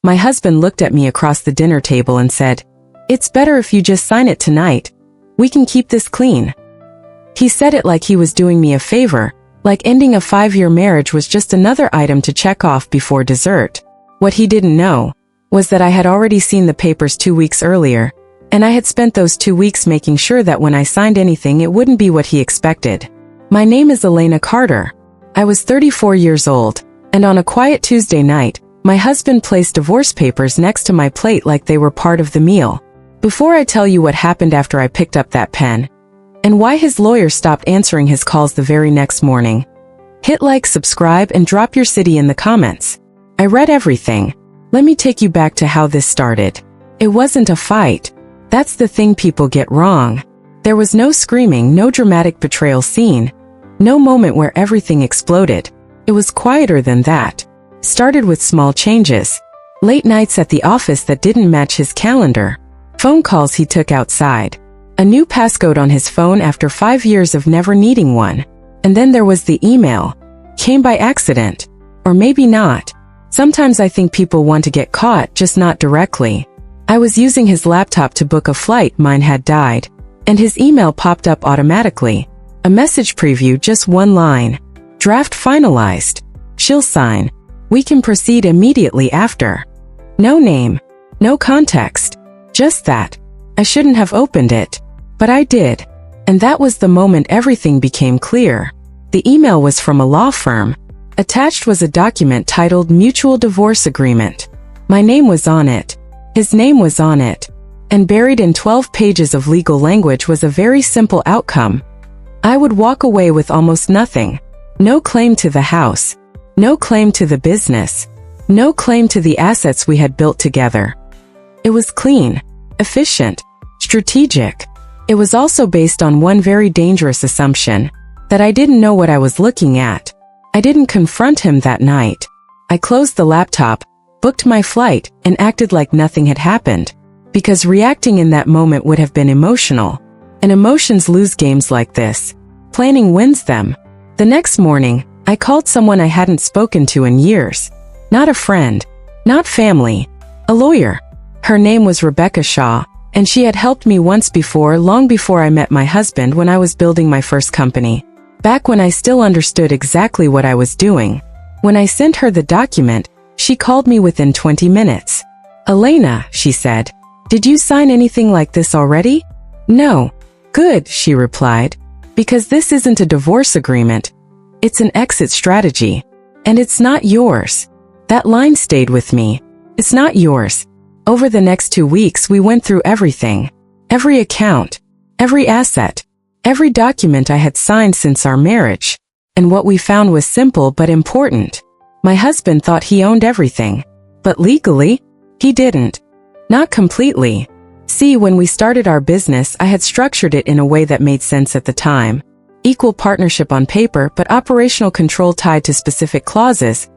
My husband looked at me across the dinner table and said, "It's better if you just sign it tonight. We can keep this clean." He said it like he was doing me a favor, like ending a 5-year marriage was just another item to check off before dessert. What he didn't know was that I had already seen the papers 2 weeks earlier, and I had spent those 2 weeks making sure that when I signed anything it wouldn't be what he expected. My name is Elena Carter. I was 34 years old, and on a quiet Tuesday night, my husband placed divorce papers next to my plate like they were part of the meal. Before I tell you what happened after I picked up that pen, and why his lawyer stopped answering his calls the very next morning, hit like, subscribe, and drop your city in the comments. I read everything. Let me take you back to how this started. It wasn't a fight. That's the thing people get wrong. There was no screaming, no dramatic betrayal scene, no moment where everything exploded. It was quieter than that. Started with small changes. Late nights at the office that didn't match his calendar. Phone calls he took outside. A new passcode on his phone after 5 years of never needing one. And then there was the email. Came by accident. Or maybe not. Sometimes I think people want to get caught, just not directly. I was using his laptop to book a flight, mine had died. And his email popped up automatically. A message preview, just one line. Draft finalized. She'll sign. We can proceed immediately after. No name. No context. Just that. I shouldn't have opened it. But I did. And that was the moment everything became clear. The email was from a law firm. Attached was a document titled Mutual Divorce Agreement. My name was on it. His name was on it. And buried in 12 pages of legal language was a very simple outcome. I would walk away with almost nothing. No claim to the house. No claim to the business. No claim to the assets we had built together. It was clean, efficient, strategic. It was also based on one very dangerous assumption, that I didn't know what I was looking at. I didn't confront him that night. I closed the laptop, booked my flight, and acted like nothing had happened. Because reacting in that moment would have been emotional. And emotions lose games like this. Planning wins them. The next morning, I called someone I hadn't spoken to in years. Not a friend. Not family. A lawyer. Her name was Rebecca Shaw, and she had helped me once before, long before I met my husband, when I was building my first company. Back when I still understood exactly what I was doing. When I sent her the document, she called me within 20 minutes. "Elena," she said, "did you sign anything like this already?" "No." "Good," she replied. "Because this isn't a divorce agreement. It's an exit strategy. And it's not yours." That line stayed with me. It's not yours. Over the next 2 weeks we went through everything. Every account. Every asset. Every document I had signed since our marriage. And what we found was simple but important. My husband thought he owned everything. But legally, he didn't. Not completely. See, when we started our business, I had structured it in a way that made sense at the time. Equal partnership on paper, but operational control tied to specific clauses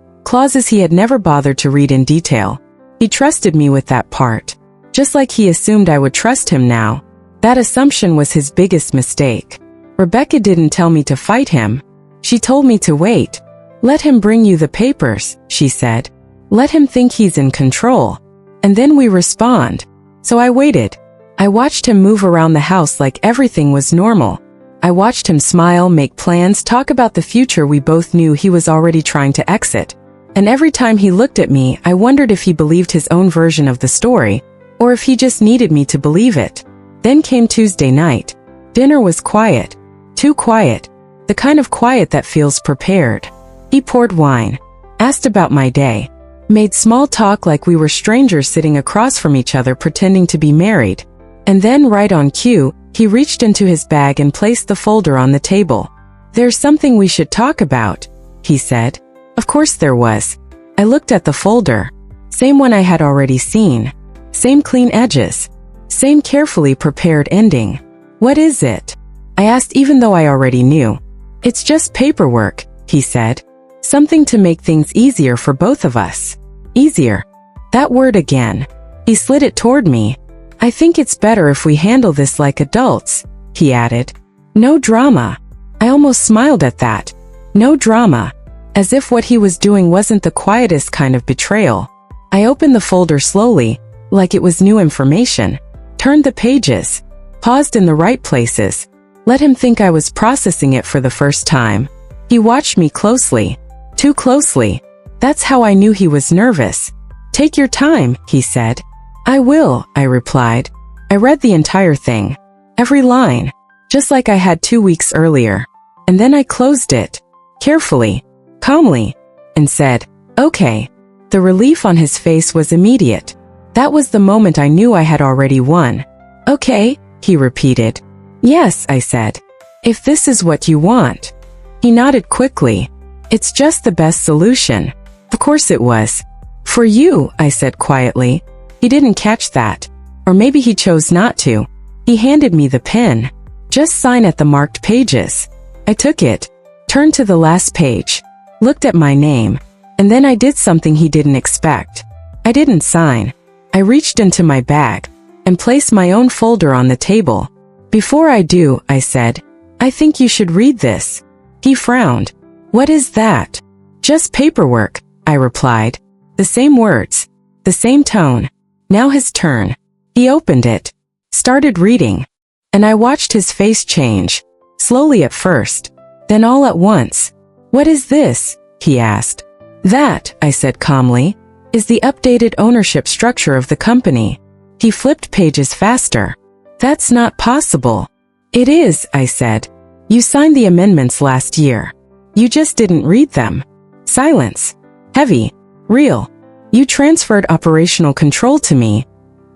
he had never bothered to read in detail. He trusted me with that part. Just like he assumed I would trust him now. That assumption was his biggest mistake. Rebecca didn't tell me to fight him. She told me to wait. "Let him bring you the papers," she said. "Let him think he's in control. And then we respond." So I waited. I watched him move around the house like everything was normal. I watched him smile, make plans, talk about the future we both knew he was already trying to exit. And every time he looked at me, I wondered if he believed his own version of the story, or if he just needed me to believe it. Then came Tuesday night. Dinner was quiet. Too quiet. The kind of quiet that feels prepared. He poured wine. Asked about my day. Made small talk like we were strangers sitting across from each other pretending to be married. And then, right on cue, he reached into his bag and placed the folder on the table. "There's something we should talk about," he said. Of course there was. I looked at the folder. Same one I had already seen. Same clean edges. Same carefully prepared ending. "What is it?" I asked, even though I already knew. "It's just paperwork," he said. "Something to make things easier for both of us." Easier. That word again. He slid it toward me. "I think it's better if we handle this like adults," he added. "No drama." I almost smiled at that. No drama. As if what he was doing wasn't the quietest kind of betrayal. I opened the folder slowly, like it was new information, turned the pages, paused in the right places, let him think I was processing it for the first time. He watched me closely, too closely. That's how I knew he was nervous. "Take your time," he said. "I will," I replied. I read the entire thing, every line, just like I had 2 weeks earlier. And then I closed it, carefully, calmly, and said, "Okay." The relief on his face was immediate. That was the moment I knew I had already won. "Okay," he repeated. "Yes," I said. "If this is what you want." He nodded quickly. "It's just the best solution." Of course it was. "For you," I said quietly. He didn't catch that. Or maybe he chose not to. He handed me the pen. "Just sign at the marked pages." I took it, turned to the last page, looked at my name, and then I did something he didn't expect. I didn't sign. I reached into my bag and placed my own folder on the table. "Before I do," I said, "I think you should read this." He frowned. "What is that?" "Just paperwork," I replied. The same words, the same tone. Now his turn. He opened it, started reading, and I watched his face change, slowly at first, then all at once. "What is this?" he asked. "That," I said calmly, "is the updated ownership structure of the company." He flipped pages faster. "That's not possible." "It is," I said. "You signed the amendments last year. You just didn't read them." Silence. Heavy. Real. "You transferred operational control to me,"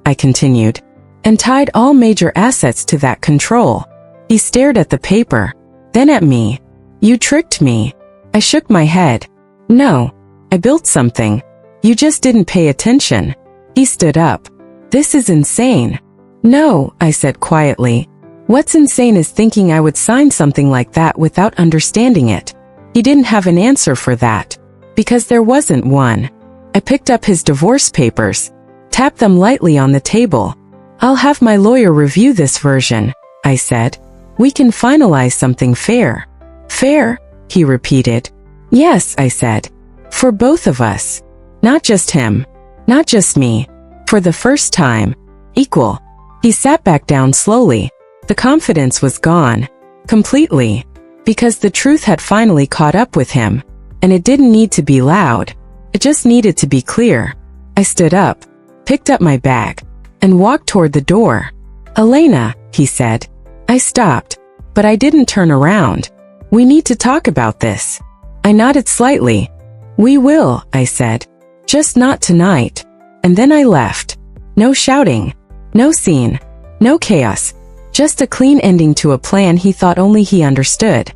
I continued, "and tied all major assets to that control." He stared at the paper, then at me. "You tricked me." I shook my head. "No. I built something. You just didn't pay attention." He stood up. "This is insane." "No," I said quietly. "What's insane is thinking I would sign something like that without understanding it." He didn't have an answer for that, because there wasn't one. I picked up his divorce papers, tapped them lightly on the table. "I'll have my lawyer review this version," I said. "We can finalize something fair." "Fair?" he repeated. "Yes," I said. "For both of us. Not just him. Not just me. For the first time. Equal." He sat back down slowly. The confidence was gone. Completely. Because the truth had finally caught up with him. And it didn't need to be loud. It just needed to be clear. I stood up, picked up my bag, and walked toward the door. "Elena," he said. I stopped, but I didn't turn around. "We need to talk about this." I nodded slightly. "We will," I said. "Just not tonight." And then I left. No shouting. No scene. No chaos. Just a clean ending to a plan he thought only he understood.